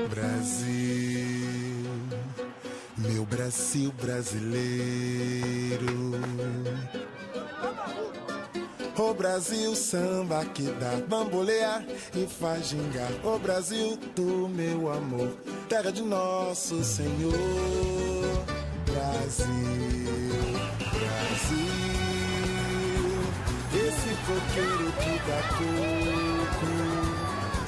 Brasil, meu Brasil brasileiro. O Brasil, samba que dá bambolear e faz gingar. O Brasil do meu amor, terra de nosso Senhor. Brasil, Brasil, esse coqueiro que dá coco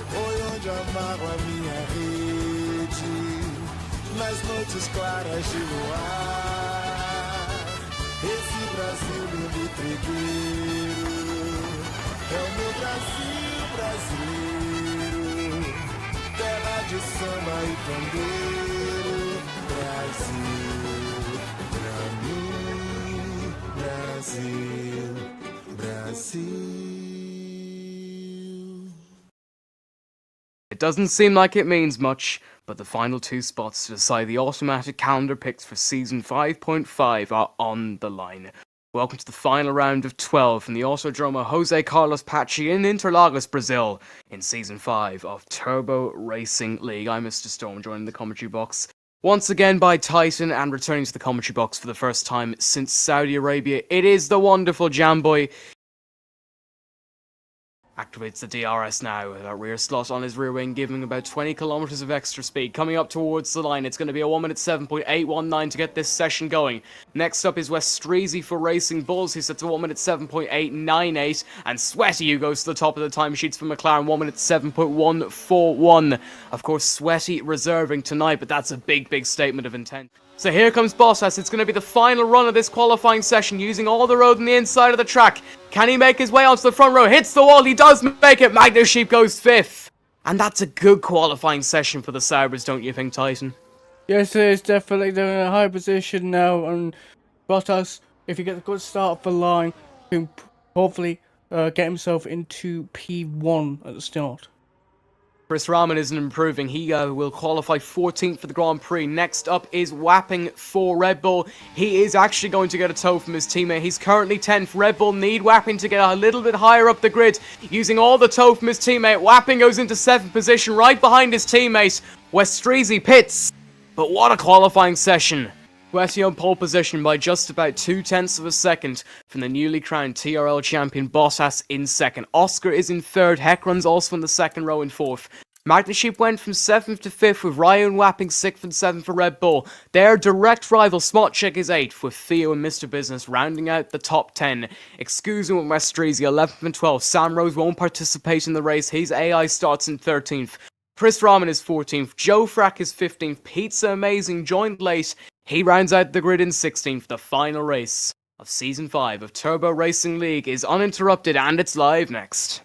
foi onde amarro a minha rede nas noites claras de luar. Esse Brasil lindo e trigueiro é o meu Brasil brasileiro, terra de samba e pandeiro. Brasil, pra mim, Brasil, Brasil. It doesn't seem like it means much, but the final two spots to decide the automatic calendar picks for Season 5.5 are on the line. Welcome to the final round of 12 from the Autodromo Jose Carlos Pachi in Interlagos, Brazil, in Season 5 of Turbo Racing League. I'm Mr. Storm, joining the commentary box once again by Titan, and returning to the commentary box for the first time since Saudi Arabia. It is the wonderful Jamboy. Activates the DRS now, with that rear slot on his rear wing, giving about 20 kilometers of extra speed. Coming up towards the line, it's going to be a 1 minute 7.819 to get this session going. Next up is Westrizi for Racing Bulls, who sets a 1 minute 7.898, and Sweaty, who goes to the top of the timesheets for McLaren, 1 minute 7.141. Of course, Sweaty reserving tonight, but that's a big statement of intent. So here comes Bottas. It's going to be the final run of this qualifying session, using all the road on the inside of the track. Can he make his way onto the front row? Hits the wall. He does make it. Magnus Sheep goes 5th. And that's a good qualifying session for the Saubers, don't you think, Titan? Yes, it is. Definitely. They're in a high position now. And Bottas, if he gets a good start off the line, can hopefully get himself into P1 at the start. Chris Rahman isn't improving. He will qualify 14th for the Grand Prix. Next up is Wapping for Red Bull. He is actually going to get a tow from his teammate. He's currently 10th. Red Bull need Wapping to get a little bit higher up the grid. Using all the tow from his teammate, Wapping goes into 7th position, right behind his teammate. Westrizi pits. But what a qualifying session. Sweaty on pole position by just about 0.2 of a second from the newly crowned TRL champion Bottas in 2nd. Oscar is in 3rd. Heckron's also in the 2nd row in 4th. Magnus Sheep went from 7th to 5th, with Ryan Wapping 6th and 7th for Red Bull. Their direct rival Smotchek is 8th, with Theo and Mr. Business rounding out the top 10. Excusing with Westrizi 11th and 12th. Sam Rose won't participate in the race. His AI starts in 13th. Chris Rahman is 14th. Joe Frack is 15th. Pizza Amazing joined late. He rounds out the grid in 16th. The final race of Season 5 of Turbo Racing League is uninterrupted, and it's live next.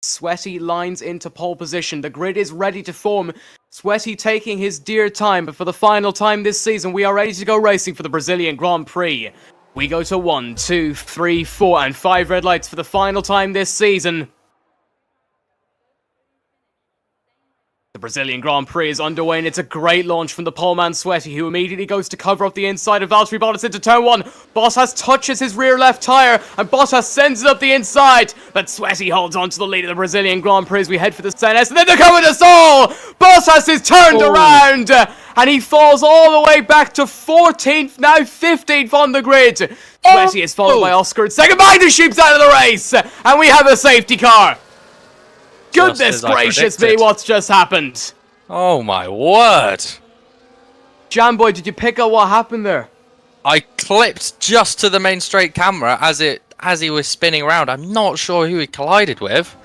Sweaty lines into pole position. The grid is ready to form. Sweaty taking his dear time, but for the final time this season, we are ready to go racing for the Brazilian Grand Prix. We go to 1, 2, 3, 4, and 5 red lights for the final time this season. The Brazilian Grand Prix is underway, and it's a great launch from the poleman Sweaty, who immediately goes to cover up the inside of Valtteri Bottas into turn 1. Bottas touches his rear left tyre, and Bottas sends it up the inside, but Sweaty holds on to the lead of the Brazilian Grand Prix as we head for the CNS, and then to cover us all! Bottas is turned around, and he falls all the way back to 14th, now 15th on the grid. Sweaty is followed by Oscar in 2nd. Magnus Sheep's out of the race, and we have a safety car. Goodness gracious me, what's just happened? Oh my word. Jamboy, did you pick up what happened there? I clipped just to the main straight camera as he was spinning around. I'm not sure who he collided with,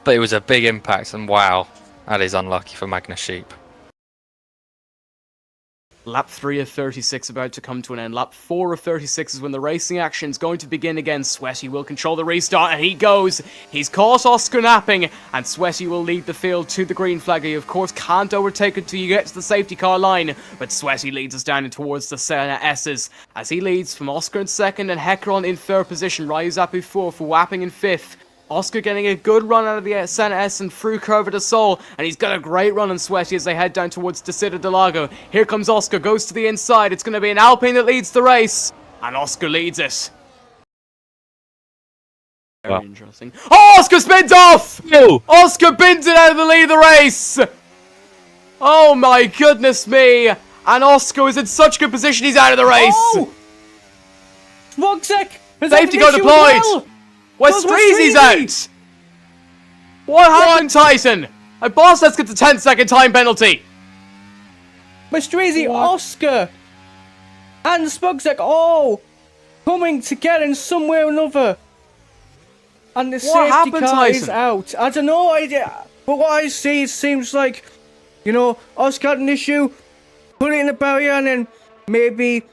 but it was a big impact, and wow, that is unlucky for Magnus Sheep. Lap 3 of 36 about to come to an end. Lap 4 of 36 is when the racing action is going to begin again. Sweaty will control the restart, and he goes. He's caught Oscar napping, and Sweaty will lead the field to the green flag. He, of course, can't overtake until you get to the safety car line, but Sweaty leads us down towards the Senna S's, as he leads from Oscar in 2nd and Heckron in 3rd position. Ryuzapu 4th for Wapping in 5th. Oscar getting a good run out of the Senna S and through Curva de Sol, and he's got a great run on Sweaty as they head down towards Desida del Lago. Here comes Oscar, goes to the inside. It's going to be an Alpine that leads the race, and Oscar leads it. Very interesting. Oh, Oscar spins off! Ew. Oscar bins it out of the lead of the race! Oh my goodness me! And Oscar is in such good position, he's out of the race! Oh! Smogsec! Safety car deployed! Westreezy's out! What happened, Titan? And Boss, let's get the 10-second time penalty! Westreezy, Oscar, and Smogsec all coming together in some way or another. And the safety happened, car is Tyson? out. I don't know, but what I see, it seems like, you know, Oscar had an issue, put it in the barrier, and then maybe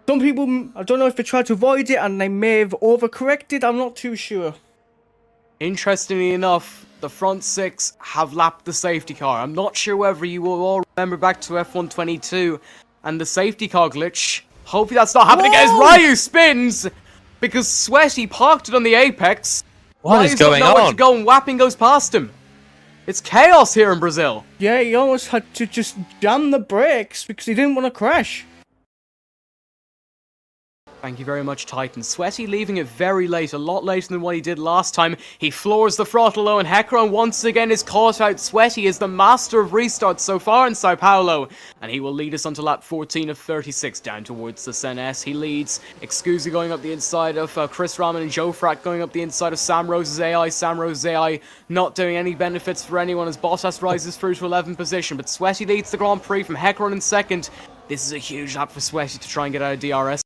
some people, I don't know if they tried to avoid it and they may have overcorrected, I'm not too sure. Interestingly enough, the front six have lapped the safety car. I'm not sure whether you will all remember back to F1 22 and the safety car glitch. Hopefully that's not happening again as Ryu spins because Sweaty parked it on the apex. What is going Ryu's got nowhere to on? go and Wapping goes past him. It's chaos here in Brazil. Yeah, he almost had to just jam the brakes because he didn't want to crash. Thank you very much, Titan. Sweaty leaving it very late, a lot later than what he did last time. He floors the throttle low, and Hecaron once again is caught out. Sweaty is the master of restarts so far in Sao Paulo, and he will lead us onto lap 14 of 36 down towards the Sen S. He leads. Excusi going up the inside of Chris Rahman and Joe Frack going up the inside of Sam Rose's AI. Sam Rose's AI not doing any benefits for anyone as Bottas rises through to 11th position, but Sweaty leads the Grand Prix from Hecaron in second. This is a huge lap for Sweaty to try and get out of DRS.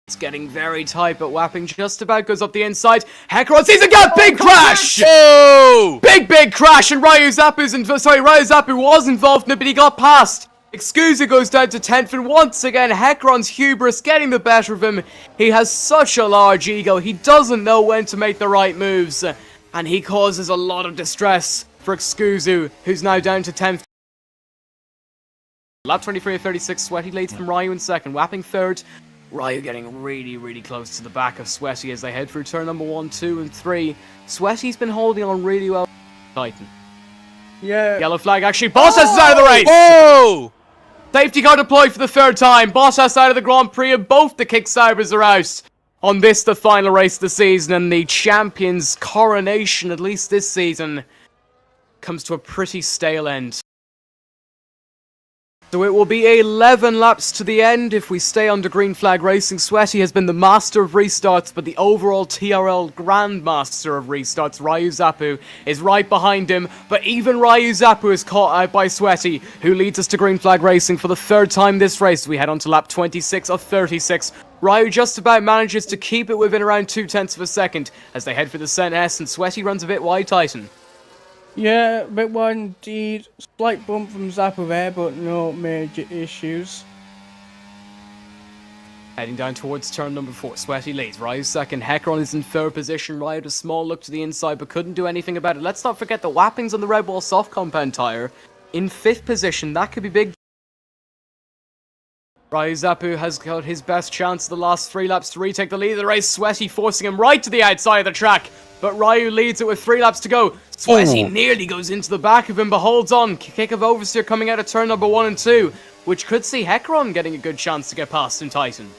It's getting very tight, but Wapping just about goes up the inside. Hecaron sees a gap, big crash! Oh! Big crash, and Ryu Zappu was involved in it, but he got past. Excusa goes down to 10th, and once again, Hecaron's hubris getting the better of him. He has such a large ego, he doesn't know when to make the right moves, and he causes a lot of distress for Excusa, who's now down to 10th. Lap 23 of 36, Sweaty leads from Ryu in second, Wapping third. Ryu getting really close to the back of Sweaty as they head through turn number 1, 2, and 3. Sweaty's been holding on really well. Titan. Yeah. Yellow flag actually. Bottas is out of the race! Oh! Safety car deployed for the third time. Bottas out of the Grand Prix and both the Kicksabers are out. On this, the final race of the season, and the champion's coronation, at least this season, comes to a pretty stale end. So it will be 11 laps to the end if we stay under green flag racing. Sweaty has been the master of restarts, but the overall TRL grandmaster of restarts, Ryu Zappu, is right behind him. But even Ryu Zappu is caught out by Sweaty, who leads us to green flag racing for the third time this race. We head on to lap 26 of 36. Ryu just about manages to keep it within around 0.2 of a second as they head for the Sen S, and Sweaty runs a bit wide, Titan. Yeah, a bit wide indeed. Slight bump from Zappa there, but no major issues. Heading down towards turn number 4, Sweaty leads. Ryu's second, Hecaron is in third position. Ryu had a small look to the inside, but couldn't do anything about it. Let's not forget the Wappings on the Red Bull soft compound tyre. In 5th position, that could be big. Ryu Zappu has got his best chance the last 3 laps to retake the lead of the race. Sweaty forcing him right to the outside of the track. But Ryu leads it with 3 laps to go. Sweaty nearly goes into the back of him, but holds on. Kick of oversteer coming out of turn number 1 and 2, which could see Hecaron getting a good chance to get past in Titan.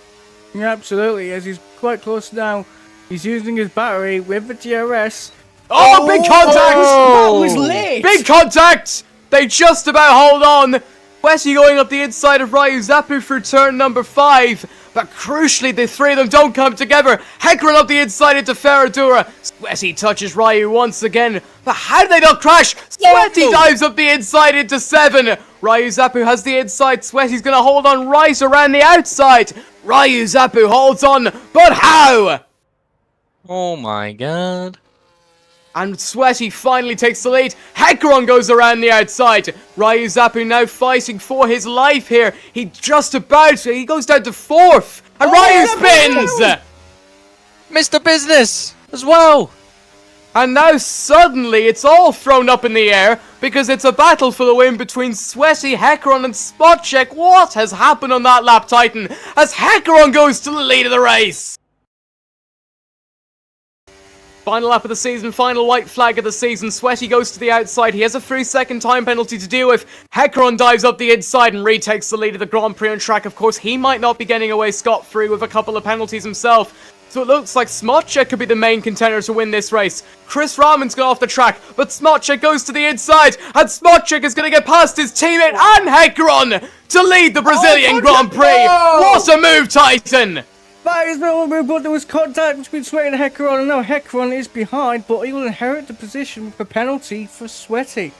Yeah, absolutely, as he's quite close now. He's using his battery with the DRS. Oh, big contact! That was late! Big contact! They just about hold on. Sweaty going up the inside of Ryu Zappu through turn number 5. But crucially, the 3 of them don't come together. Hecaron up the inside into Ferradura. Sweaty touches Ryu once again. But how did they not crash? Sweaty dives up the inside into 7. Ryu Zappu has the inside. Sweaty's going to hold on right around the outside. Ryu Zappu holds on. But how? Oh my god. And Sweaty finally takes the lead. Hecaron goes around the outside. Ryu Zappu now fighting for his life here. He goes down to 4th. And Ryu spins! Mr. Business as well. And now suddenly it's all thrown up in the air because it's a battle for the win between Sweaty, Hecaron and Spotcheck. What has happened on that lap, Titan? As Hecaron goes to the lead of the race. Final lap of the season, final white flag of the season. Sweaty goes to the outside. He has a 3-second time penalty to deal with. Hecaron dives up the inside and retakes the lead of the Grand Prix on track. Of course, he might not be getting away scot-free with a couple of penalties himself. So it looks like Smotchek could be the main contender to win this race. Chris Rahman's gone off the track, but Smotchek goes to the inside, and Smotchek is going to get past his teammate and Hecaron to lead the Brazilian Grand Prix. What a move, Titan! That is not a move, but there was contact between Sweaty and Hecaron, and now Hecaron is behind, but he will inherit the position with a penalty for Sweaty.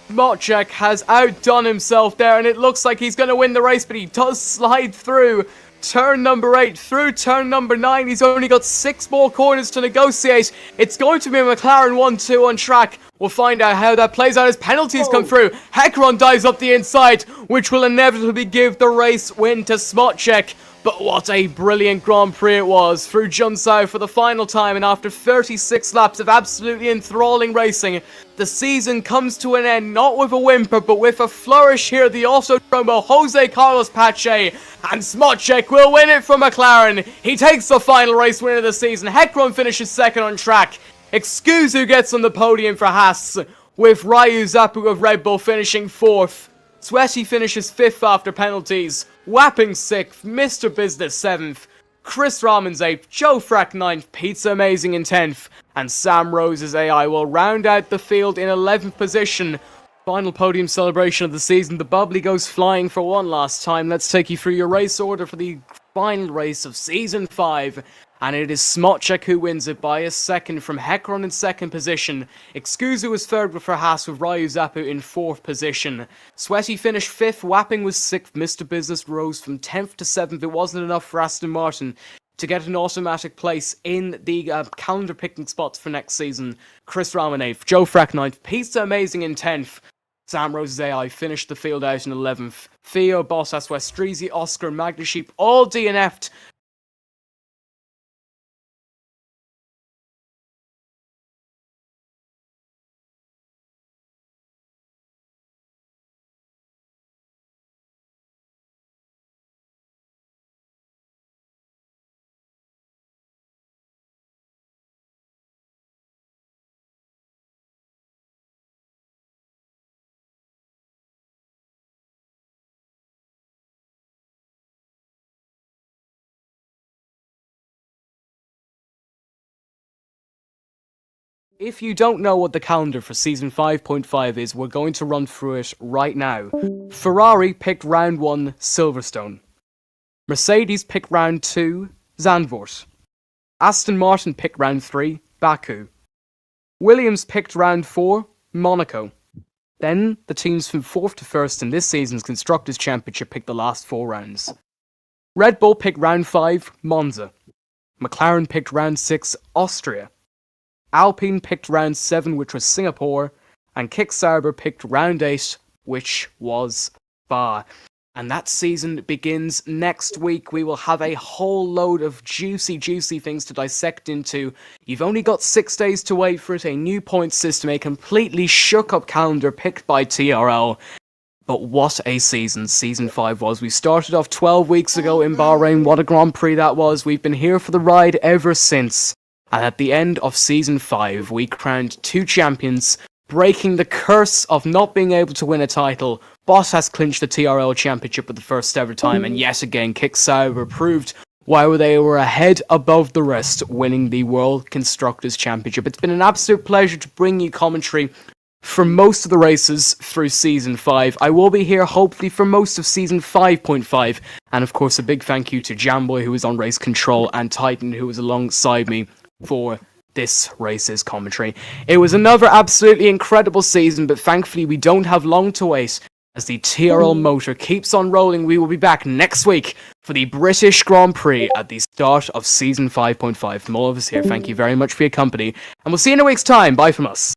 Smotchek has outdone himself there, and it looks like he's going to win the race, but he does slide through turn number 8, through turn number 9. He's only got 6 more corners to negotiate. It's going to be a McLaren 1-2 on track. We'll find out how that plays out as penalties come through. Hecaron dives up the inside, which will inevitably give the race win to Smotchek. But what a brilliant Grand Prix it was, through Junsao for the final time, and after 36 laps of absolutely enthralling racing, the season comes to an end, not with a whimper, but with a flourish here, the Autodromo Jose Carlos Pache, and Smotchek will win it for McLaren. He takes the final race win of the season. Hecaron finishes second on track. Excusu gets on the podium for Haas, with Ryu Zappu of Red Bull finishing 4th. Sweaty finishes 5th after penalties. Wapping 6th, Mr. Business 7th, Chris Rahman's 8th, Joe Frack 9th, Pizza Amazing in 10th, and Sam Rose's AI will round out the field in 11th position. Final podium celebration of the season. The bubbly goes flying for one last time. Let's take you through your race order for the final race of Season 5. And it is Smotchek who wins it by a second from Hecaron in 2nd position. Excusu was 3rd for Haas, with Ryu Zappu in 4th position. Sweaty finished 5th, Wapping was 6th, Mr. Business rose from 10th to 7th. It wasn't enough for Aston Martin to get an automatic place in the calendar picking spots for next season. Chris Rahman 8th, Joe Frack 9th, Pizza Amazing in 10th. Sam Rose's AI finished the field out in 11th. Theo, Bottas, Westrizi, Oscar, and Magna Sheep all DNF'd. If you don't know what the calendar for Season 5.5 is, we're going to run through it right now. Ferrari picked Round 1, Silverstone. Mercedes picked Round 2, Zandvoort. Aston Martin picked Round 3, Baku. Williams picked Round 4, Monaco. Then, the teams from 4th to 1st in this season's Constructors Championship picked the last 4 rounds. Red Bull picked Round 5, Monza. McLaren picked Round 6, Austria. Alpine picked Round 7, which was Singapore, and Kick Sauber picked Round 8, which was Spa. And that season begins next week. We will have a whole load of juicy things to dissect into. You've only got 6 days to wait for it, a new point system, a completely shook-up calendar picked by TRL. But what a season Season 5 was. We started off 12 weeks ago in Bahrain. What a Grand Prix that was. We've been here for the ride ever since. And at the end of Season 5, we crowned 2 champions, breaking the curse of not being able to win a title. Bottas clinched the TRL Championship for the first ever time, and yet again, Kick Sauber proved why they were ahead above the rest, winning the World Constructors Championship. It's been an absolute pleasure to bring you commentary for most of the races through Season 5. I will be here hopefully for most of Season 5.5, and of course a big thank you to Jamboy, who was on race control, and Titan, who was alongside me for this race's commentary. It was another absolutely incredible season, but thankfully we don't have long to wait as the TRL motor keeps on rolling. We will be back next week for the British Grand Prix at the start of Season 5.5. From all of us here, thank you very much for your company, and we'll see you in a week's time. Bye from us.